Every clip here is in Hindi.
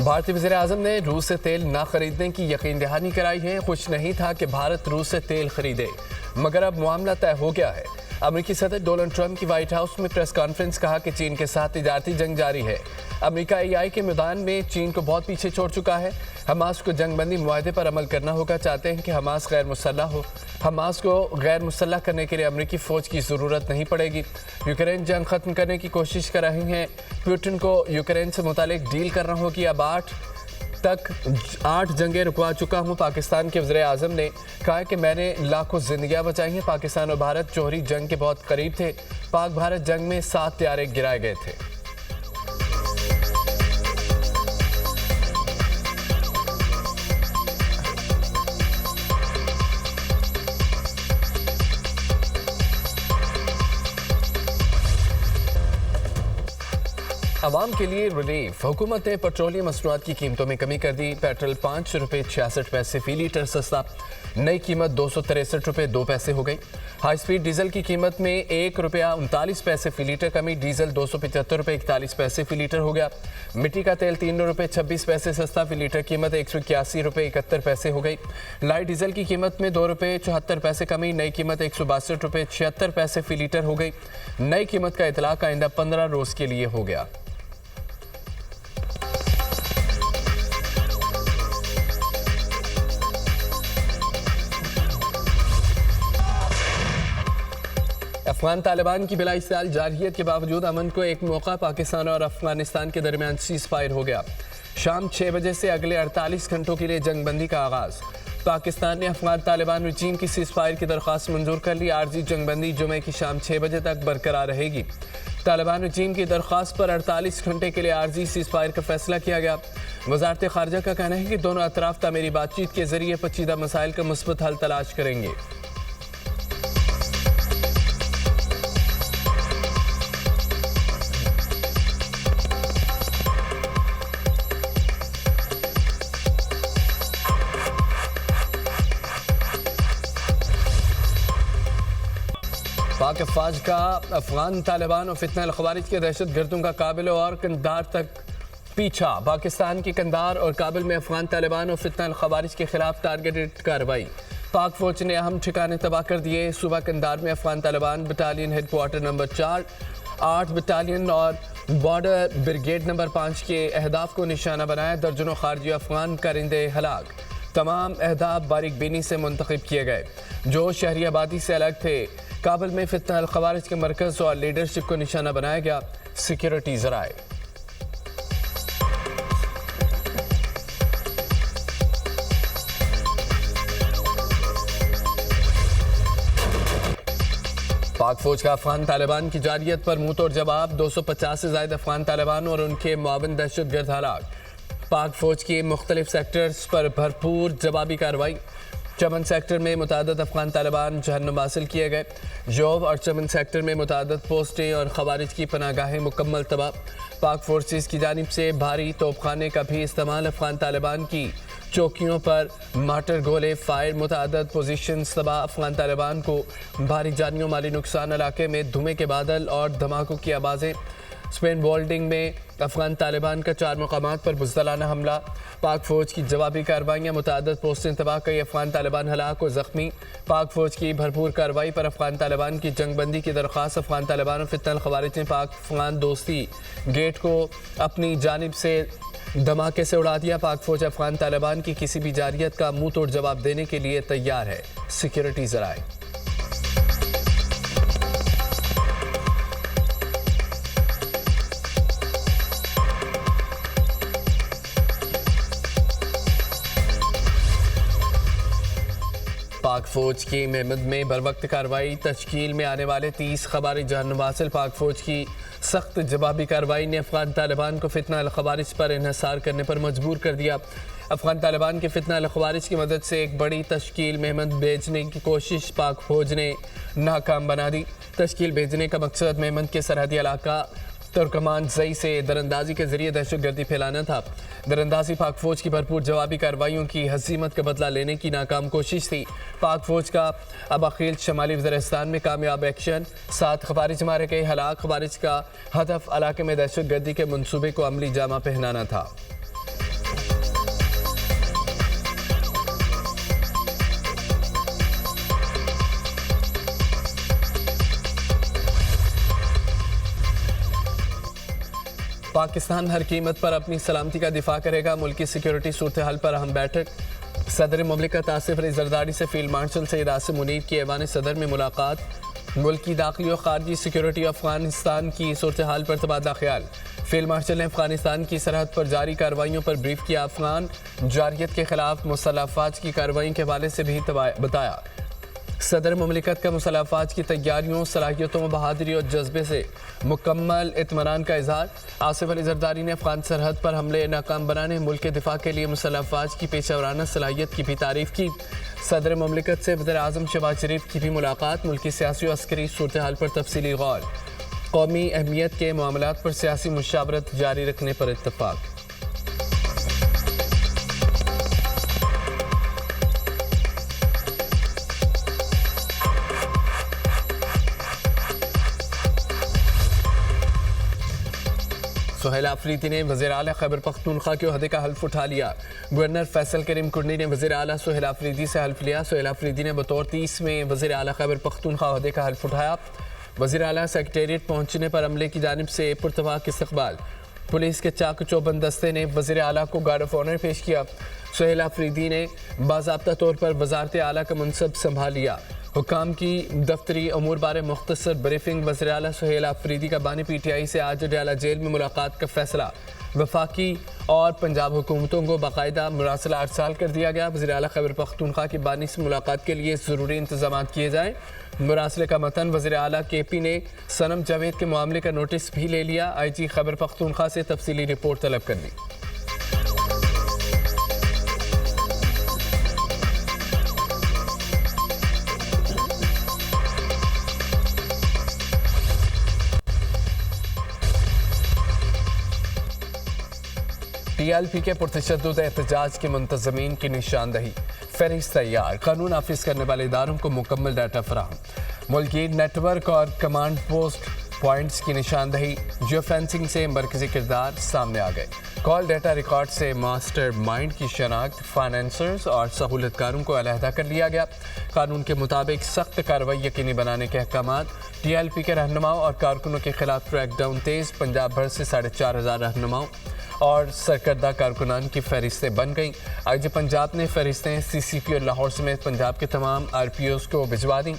भारतीय वज़ीर-ए-आज़म ने रूस से तेल न खरीदने की यकीन दहानी कराई है। खुश नहीं था कि भारत रूस से तेल खरीदे, मगर अब मामला तय हो गया है। अमेरिकी सदर डोनाल्ड ट्रंप की व्हाइट हाउस में प्रेस कॉन्फ्रेंस कहा कि चीन के साथ तिजारती जंग जारी है। अमेरिका एआई के मैदान में चीन को बहुत पीछे छोड़ चुका है। हमास को जंगबंदी मुआहदे पर अमल करना होगा। चाहते हैं कि हमास गैर मुसल्लह हो। हमास को गैर मुसल्लह करने के लिए अमेरिकी फ़ौज की ज़रूरत नहीं पड़ेगी। यूक्रेन जंग ख़त्म करने की कोशिश कर रहे हैं। पुतिन को यूक्रेन से मुतालिक डील करना होगी। अब 8 जंगें रुकवा चुका हूँ। पाकिस्तान के वज़ीर-ए-आज़म ने कहा कि मैंने लाखों जिंदगियाँ बचाई हैं। पाकिस्तान और भारत जौहरी जंग के बहुत करीब थे। पाक भारत जंग में 7 त्यारे गिराए गए थे। आवाम के लिए रिलीफ। हुकूमत ने पेट्रोलियम मसनूआत की कीमतों में कमी कर दी। पेट्रोल 5 रुपये 66 पैसे फी लीटर सस्ता। नई कीमत 263 रुपये 2 पैसे हो गई। हाई स्पीड डीजल की कीमत में 1 रुपया 39 पैसे फी लीटर कमी। डीजल 275 रुपये 41 पैसे फी लीटर हो गया। मिट्टी का तेल 3 रुपये 26 पैसे सस्ता। फी लीटर कीमत 181 रुपये 71 पैसे हो गई। लाइट डीजल की कीमत में 2 रुपये 74 पैसे कमी। नई कीमत 162 रुपये 76 पैसे फी लीटर हो गई। नई कीमत का इतलाक आइंदा 15 रोज़ के लिए हो गया। अफगान तालिबान की बिला इस्तेमाल जारहियत के बावजूद अमन को एक मौका। पाकिस्तान और अफगानिस्तान के दरमियान सीज फायर हो गया। शाम 6 बजे से अगले 48 घंटों के लिए जंगबंदी का आगाज। पाकिस्तान ने अफगान तालिबान रजीम की सीज फायर की दरख्वास्त मंजूर कर ली। आर्जी जंगबंदी जुमे की शाम 6 बजे तक बरकरार रहेगी। तालिबान रजीम की दरख्वास्त पर 48 घंटे के लिए आर्जी सीज फायर का फैसला किया गया। वजारत खारजा का कहना है कि दोनों अतराफ तामीरी बातचीत के जरिए पेचीदा मसाइल का मुस्बत हल तलाश करेंगे। पाक अफवाज का अफगान तालिबान और फितना अल-खवारिज के दहशत गर्दों का काबिल और कंधार तक पीछा। पाकिस्तान के कंधार और काबिल में अफगान तालिबान और फितना अल-खवारिज के खिलाफ टारगेटेड कार्रवाई। पाक फौज ने अहम ठिकाने तबाह कर दिए। सुबह कंधार में Afghan Taliban battalion headquarter number 4, 8 battalion और बॉर्डर ब्रिगेड नंबर 5 के अहदाफ को निशाना बनाया। दर्जनों खारजी अफगान कारिंदे हलाक। तमाम अहदाफ बारीक बीनी से मुंतखब किए गए जो शहरी आबादी से अलग थे। काबुल में फितना अल-खवारिज के मरकज़ और लीडरशिप को निशाना बनाया गया। सिक्योरिटी ज़राए। पाक फौज का अफगान तालिबान की जारियत पर मुंह तोड़ जवाब। 250 से ज़ायद अफगान तालिबान और उनके मुआविन दहशतगर्द हलाक। पाक फौज के मुख्तलिफ सेक्टर्स पर भरपूर जवाबी कार्रवाई। चमन सेक्टर में मुतादद अफगान तालिबान जहन्नुम हासिल किए गए। जोब और चमन सेक्टर में मुतादद पोस्टें और खवारिज की पनागाहें मुकम्मल तबाह। पाक फोर्सेस की जानिब से भारी तोपखाने का भी इस्तेमाल। अफगान तालिबान की चौकियों पर मार्टर गोले फायर। मुतादद पोजीशन तबाह। अफगान तालिबान को भारी जानी और माली नुकसान। इलाके में धुएं के बादल और धमाकों की आवाज़ें। स्पेन बोल्डिंग में अफगान तालिबान का 4 मकामात पर बुज़दिलाना हमला। पाक फौज की जवाबी कार्रवाइयाँ। मुतादद पोस्टें तबाह। कई अफगान तालिबान हलाक और ज़ख्मी। पाक फौज की भरपूर कार्रवाई पर अफगान तालिबान की जंगबंदी की दरख्वास्त। अफगान तालिबान और फितना अल-खवारिज ने पाक अफगान दोस्ती गेट को अपनी जानिब से धमाके से उड़ा दिया। पाक फौज अफगान तालिबान की किसी भी जारियत का मुंह तोड़ जवाब देने के लिए तैयार है। सिक्योरिटी ज़राए। पाक फौज की मेमद में बरवक्त कार्रवाई। तश्कील में आने वाले 30 खवारिज जहन्नुम हासिल। पाक फौज की सख्त जवाबी कार्रवाई ने अफगान तालिबान को फितना अल-खवारिज पर इन्हिसार करने पर मजबूर कर दिया। अफगान तालिबान के फितना अल-खवारिज की मदद से एक बड़ी तश्कील मेहमद भेजने की कोशिश पाक फौज ने नाकाम बना दी। तश्कील भेजने का मकसद मेहमद के सरहदी इलाका तुर्कमान जई से दरअंदाजी के जरिए दहशतगर्दी फैलाना था। दरअंदाजी पाक फौज की भरपूर जवाबी कार्रवाइयों की हजीमत का बदला लेने की नाकाम कोशिश थी। पाक फौज का अबाखिल शमाली वज़ीरिस्तान में कामयाब एक्शन। 7 खवारिज मारे गए। हलाक खवारिज का हदफ इलाके में दहशतगर्दी के मंसूबे को अमली जामा पहनाना था। पाकिस्तान हर कीमत पर अपनी सलामती का दिफा करेगा, मुल्की सिक्योरिटी सूरत हाल पर अहम बैठक। सदर मुमलिकत आसिफ अली जरदारी से फील्ड मार्शल सैयद आसिम मुनीर की ऐवान सदर में मुलाकात। मुल्क की दाखिली और खारजी सिक्योरिटी अफगानिस्तान की सूरत हाल पर तबादला ख्याल। फील्ड मार्शल ने अफगानिस्तान की सरहद पर जारी कार्रवाइयों पर ब्रीफ किया। अफगान जारियत के खिलाफ मुसल्लह अफवाज की कार्रवाई के हवाले से भी बताया। सदर मुमलिकत का मुसल्लह अफवाज की तैयारियों, सलाहियतों, बहादुरी और जज्बे से मुकम्मल इत्मीनान का इजहार। आसिफ अली जरदारी ने अफगान सरहद पर हमले नाकाम बनाने, मुल्क के दिफा के लिए मुसल्लह अफवाज की पेशा वराना सलाहियत की भी तारीफ की। सदर मुमलिकत से वज़ीर आज़म शहबाज शरीफ की भी मुलाकात, मुल्की सियासी और अस्करी सूरत हाल पर तफसीली गौर। कौमी अहमियत के मामलात पर सियासी मुशावरत जारी रखने पर इत्तफाक। सुहेल आफरीदी ने वज़ीर आला खैबर पख्तूनख्वा के ओहदे का हल्फ उठा लिया। गवर्नर फैसल करीम कुर्नी ने वज़ीर आला सुहेल आफरीदी से हल्फ लिया। सुहेल आफरीदी ने बतौर 30वें वज़ीर आला खैबर पख्तूनख्वा ओहदे का हल्फ उठाया। वज़ीर आला सेक्रेटेरिएट पहुंचने पर अमले की जानिब से पुरतवाक इस्तकबाल। पुलिस के चाक चौबंद दस्ते ने वज़ीर आला को गार्ड ऑफ ऑनर पेश किया। सुहेल आफरीदी ने बाज़ाब्ता तौर पर वज़ारत आला का मनसब संभाल लिया। हुकाम की दफ्तरी अमूर बारे मुख्तसर ब्रीफिंग। वज़ीर आला सुहेल आफरीदी का बानी PTI से आज अडयाला जेल में मुलाकात का फैसला। वफाकी और पंजाब हुकूमतों को बाकायदा मुरासला अरसाल कर दिया गया। वज़ीर आला खैबर पख्तूनख्वा की बानी से मुलाकात के लिए ज़रूरी इंतजाम किए जाएँ। मुरासले का मतन वज़ीर आला KP ने सनम जावेद के मामले का नोटिस भी ले लिया। IG खैबर पख्तूनख्वा से तफसीली रिपोर्ट तलब कर ली। TLP के पुरतशद्दुद एहतजाज के मुंतज़मीन की निशानदही। फहरिस्त तैयार, कानून नाफिज करने वाले इदारों को मुकम्मल डाटा फराहम। मुल्की नेटवर्क और कमांड पोस्ट पॉइंट्स की निशानदही। जियो फेंसिंग से मरकजी किरदार सामने आ गए। कॉल डेटा रिकॉर्ड से मास्टर माइंड की शनाख्त। फाइनेंसर्स और सहूलतकारों को अलहदा कर लिया गया। कानून के मुताबिक सख्त कार्रवाई यकीनी बनाने के अहकाम। TLP के रहनुमाओं और कारकुनों के खिलाफ क्रैकडाउन तेज़। पंजाब भर से 4,500 रहनुमाओं और सरकर्दा कारकुनान की फहरिस्तें बन गईं। IG पंजाब ने फहरिस्तें CCP और लाहौर समेत पंजाब के तमाम RPOs को भिजवा दी।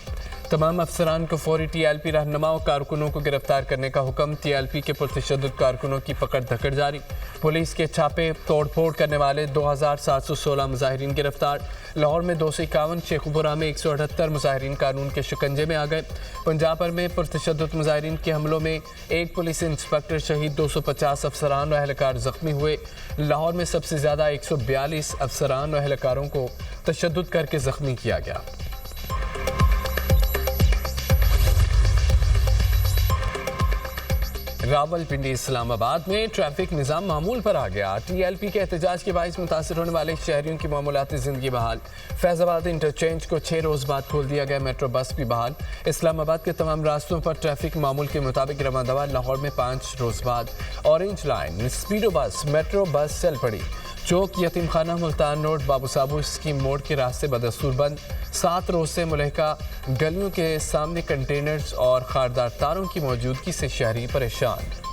तमाम अफसरान को फौरी TLP रहनुमाओं कारकुनों को गिरफ्तार करने का हुक्म। TLP के पुरतशद्दुद कारकुनों की पकड़ धकड़ जारी। पुलिस के छापे तोड़ फोड़ करने वाले 2,716 मुजाहिरीन गिरफ्तार। लाहौर में 251, शेखुपुरा में 178 मुजाहिरीन कानून के शिकंजे में आ गए। पंजाब भर में पुरतशद्दुद मुजाहिरीन के हमलों में एक पुलिस इंस्पेक्टर शहीद, 250 अफसरान और अहलकार जख्मी हुए। लाहौर में सबसे ज़्यादा 142 अफसरान और अहलकारों को तशद्दुद करके जख्मी किया गया। रावलपिंडी इस्लामाबाद में ट्रैफिक निज़ाम मामूल पर आ गया। TLP के एहतजाज के बाइस मुतासर होने वाले शहरियों की मामूलाती ज़िंदगी बहाल। फैज़ाबाद इंटरचेंज को 6 रोज़ बाद खोल दिया गया। मेट्रो बस भी बहाल। इस्लामाबाद के तमाम रास्तों पर ट्रैफिक मामूल के मुताबिक रवां दवा। लाहौर में 5 रोज़ बाद ऑरेंज लाइन, स्पीडो बस, मेट्रो बस चल पड़ी। चौक, यतीम खाना, मुल्तान रोड, बाबू साबू स्कीम मोड़ के रास्ते बदस्तूर बंद। 7 रोज से मुलहका गलियों के सामने कंटेनर्स और खारदार तारों की मौजूदगी से शहरी परेशान।